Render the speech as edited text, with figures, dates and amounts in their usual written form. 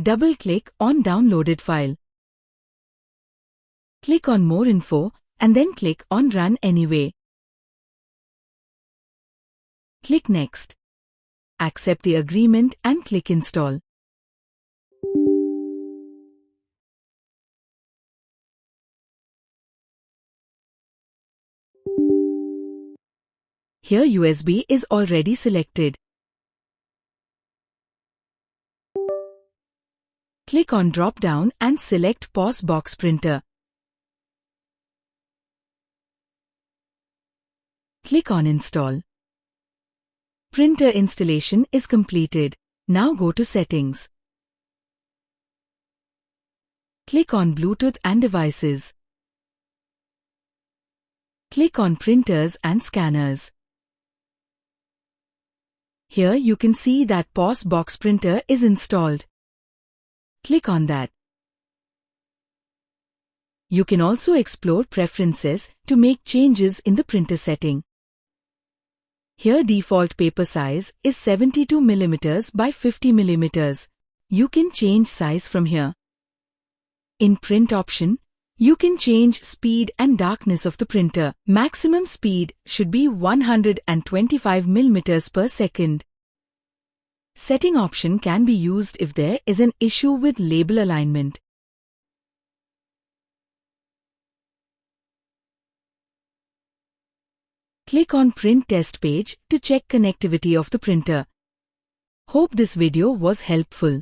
Double-click on downloaded file. Click on More Info and then click on Run Anyway. Click Next. Accept the agreement and click Install. Here USB is already selected. Click on drop-down and select PosBox Printer. Click on Install. Printer installation is completed. Now go to Settings. Click on Bluetooth and Devices. Click on Printers and Scanners. Here you can see that PosBox Printer is installed. Click on that. You can also explore Preferences to make changes in the printer setting. Here default paper size is 72 mm by 50 mm. You can change size from here. In Print option, you can change speed and darkness of the printer. Maximum speed should be 125 mm per second. Setting option can be used if there is an issue with label alignment. Click on Print Test page to check connectivity of the printer. Hope this video was helpful.